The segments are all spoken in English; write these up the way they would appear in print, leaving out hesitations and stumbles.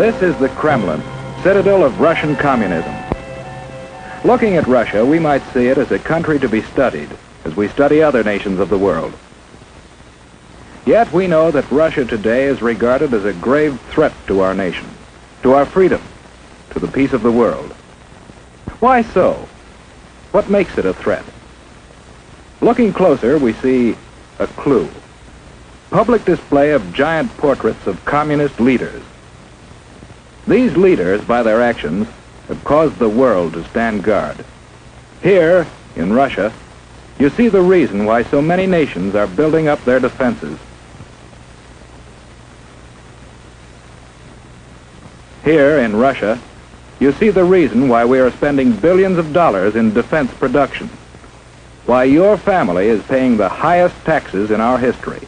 This is the Kremlin, citadel of Russian communism. Looking at Russia, we might see it as a country to be studied, as we study other nations of the world. Yet we know that Russia today is regarded as a grave threat to our nation, to our freedom, to the peace of the world. Why so? What makes it a threat? Looking closer, we see a clue. Public display of giant portraits of communist leaders. These leaders, by their actions, have caused the world to stand guard. Here, in Russia, you see the reason why so many nations are building up their defenses. Here, in Russia, you see the reason why we are spending billions of dollars in defense production, why your family is paying the highest taxes in our history.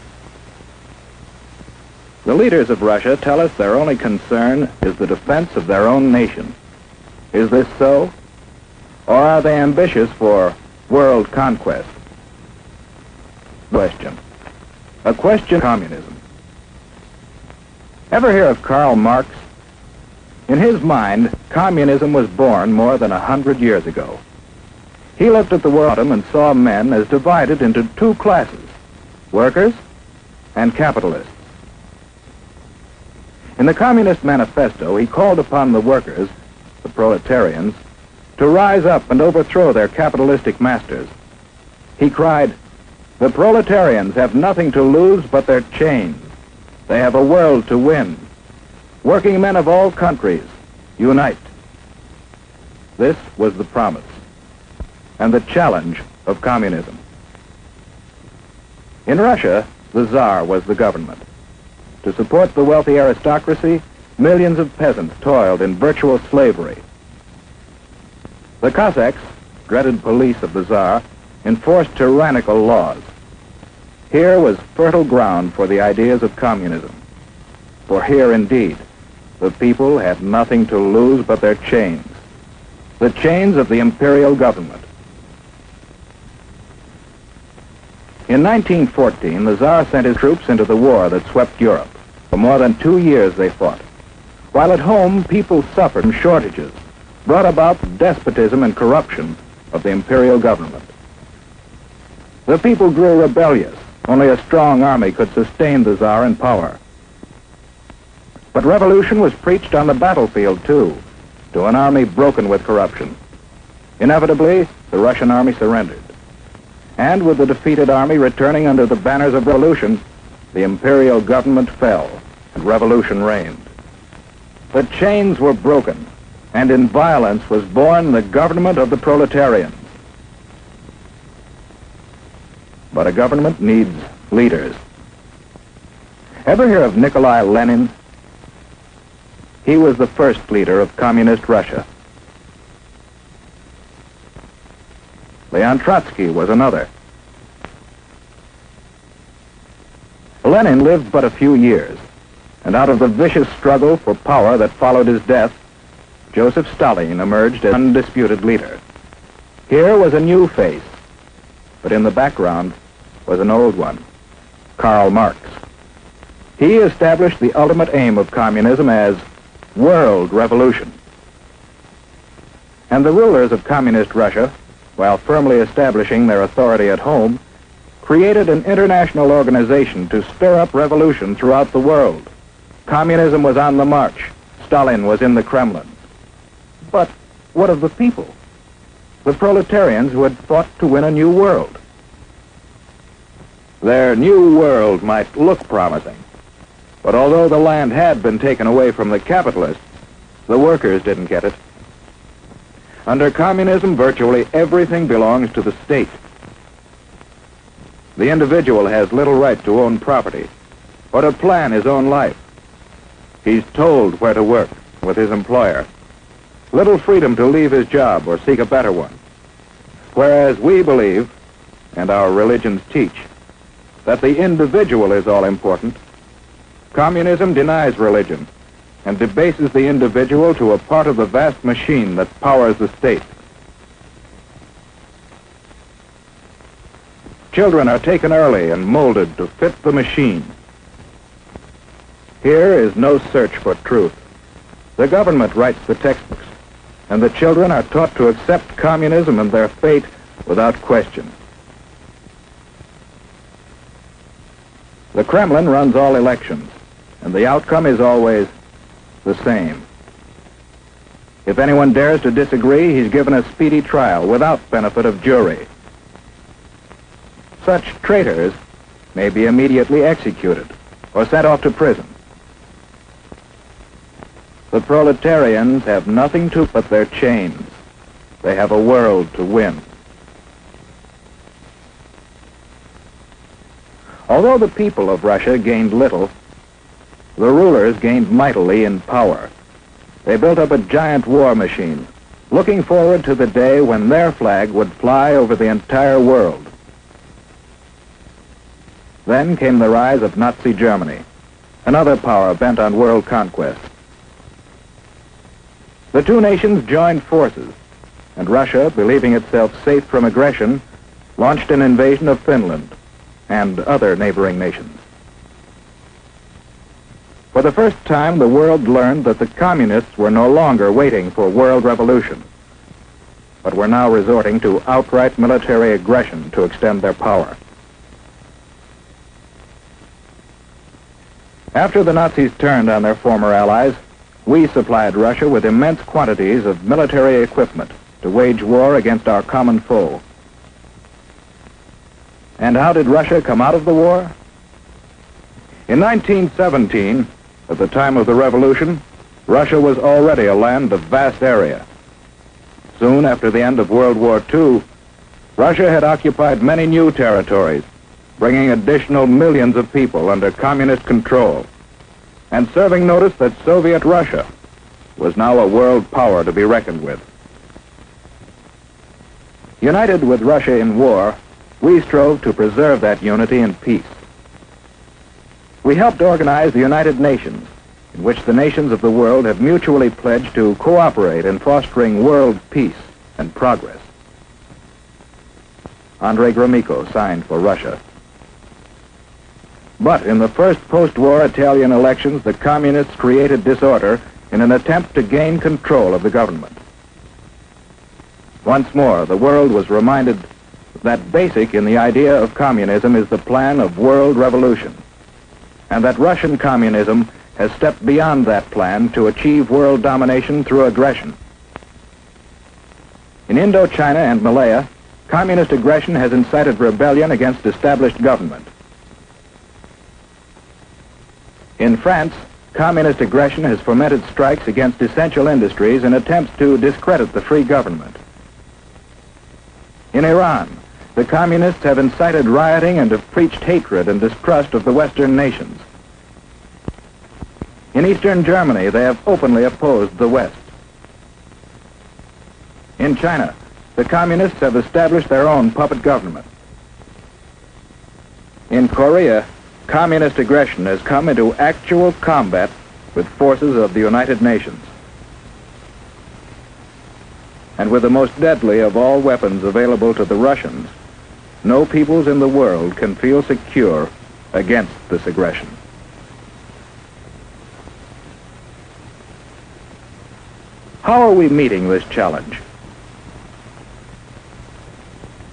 The leaders of Russia tell us their only concern is the defense of their own nation. Is this so? Or are they ambitious for world conquest? Question. A question of communism. Ever hear of Karl Marx? In his mind, communism was born more than 100 years ago. He looked at the world and saw men as divided into two classes, workers and capitalists. In the Communist Manifesto, he called upon the workers, the proletarians, to rise up and overthrow their capitalistic masters. He cried, "The proletarians have nothing to lose but their chains. They have a world to win. Working men of all countries, unite." This was the promise and the challenge of communism. In Russia, the Tsar was the government. To support the wealthy aristocracy, millions of peasants toiled in virtual slavery. The Cossacks, dreaded police of the Tsar, enforced tyrannical laws. Here was fertile ground for the ideas of communism. For here, indeed, the people had nothing to lose but their chains, the chains of the imperial government. In 1914, the Tsar sent his troops into the war that swept Europe. For more than 2 years they fought. While at home, people suffered from shortages, brought about the despotism and corruption of the imperial government. The people grew rebellious. Only a strong army could sustain the Tsar in power. But revolution was preached on the battlefield, too, to an army broken with corruption. Inevitably, the Russian army surrendered. And with the defeated army returning under the banners of revolution, the imperial government fell and revolution reigned. The chains were broken, and in violence was born the government of the proletarians. But a government needs leaders. Ever hear of Nikolai Lenin? He was the first leader of communist Russia. Leon Trotsky was another. Lenin lived but a few years, and out of the vicious struggle for power that followed his death, Joseph Stalin emerged as undisputed leader. Here was a new face, but in the background was an old one, Karl Marx. He established the ultimate aim of communism as world revolution. And the rulers of communist Russia, while firmly establishing their authority at home, created an international organization to stir up revolution throughout the world. Communism was on the march. Stalin was in the Kremlin. But what of the people? The proletarians who had fought to win a new world. Their new world might look promising, but although the land had been taken away from the capitalists, the workers didn't get it. Under communism, virtually everything belongs to the state. The individual has little right to own property or to plan his own life. He's told where to work with his employer. Little freedom to leave his job or seek a better one. Whereas we believe, and our religions teach, that the individual is all important, communism denies religion and debases the individual to a part of the vast machine that powers the state. Children are taken early and molded to fit the machine. Here is no search for truth, The government writes the textbooks, and the children are taught to accept communism and their fate without question. The Kremlin runs all elections, and the outcome is always the same. If anyone dares to disagree, he's given a speedy trial without benefit of jury. Such traitors may be immediately executed or sent off to prison. The proletarians have nothing to but their chains. They have a world to win. Although the people of Russia gained little, the rulers gained mightily in power. They built up a giant war machine, looking forward to the day when their flag would fly over the entire world. Then came the rise of Nazi Germany, another power bent on world conquest. The two nations joined forces, and Russia, believing itself safe from aggression, launched an invasion of Finland and other neighboring nations. For the first time, the world learned that the communists were no longer waiting for world revolution, but were now resorting to outright military aggression to extend their power. After the Nazis turned on their former allies, we supplied Russia with immense quantities of military equipment to wage war against our common foe. And how did Russia come out of the war? In 1917, at the time of the revolution, Russia was already a land of vast area. Soon after the end of World War II, Russia had occupied many new territories, bringing additional millions of people under communist control, and serving notice that Soviet Russia was now a world power to be reckoned with. United with Russia in war, we strove to preserve that unity in peace. We helped organize the United Nations, in which the nations of the world have mutually pledged to cooperate in fostering world peace and progress. Andrei Gromyko signed for Russia. But in the first post-war Italian elections, the communists created disorder in an attempt to gain control of the government. Once more, the world was reminded that basic in the idea of communism is the plan of world revolution, and that Russian communism has stepped beyond that plan to achieve world domination through aggression. In Indochina and Malaya, communist aggression has incited rebellion against established government. In France, communist aggression has fomented strikes against essential industries in attempts to discredit the free government. In Iran, the communists have incited rioting and have preached hatred and distrust of the Western nations. In Eastern Germany, they have openly opposed the West. In China, the communists have established their own puppet government. In Korea, communist aggression has come into actual combat with forces of the United Nations. And with the most deadly of all weapons available to the Russians, no peoples in the world can feel secure against this aggression. How are we meeting this challenge?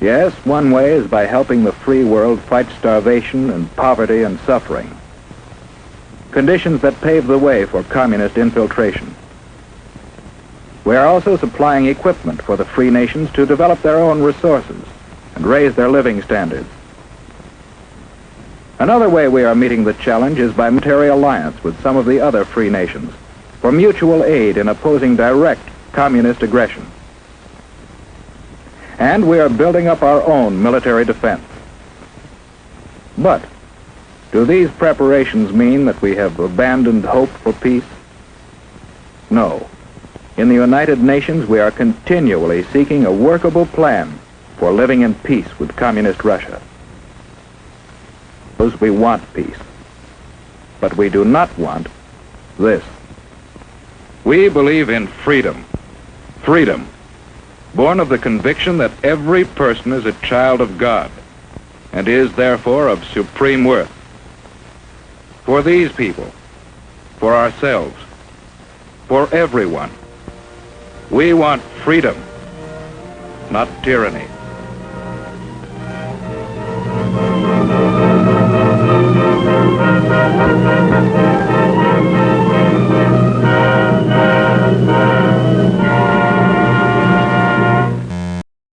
Yes, one way is by helping the free world fight starvation and poverty and suffering, conditions that pave the way for communist infiltration. We are also supplying equipment for the free nations to develop their own resources and raise their living standards. Another way we are meeting the challenge is by military alliance with some of the other free nations for mutual aid in opposing direct communist aggression. And we are building up our own military defense. But do these preparations mean that we have abandoned hope for peace? No. In the United Nations, we are continually seeking a workable plan for living in peace with communist Russia. We want peace, but we do not want this. We believe in freedom. Freedom, born of the conviction that every person is a child of God and is therefore of supreme worth. For these people, for ourselves, for everyone. We want freedom, not tyranny.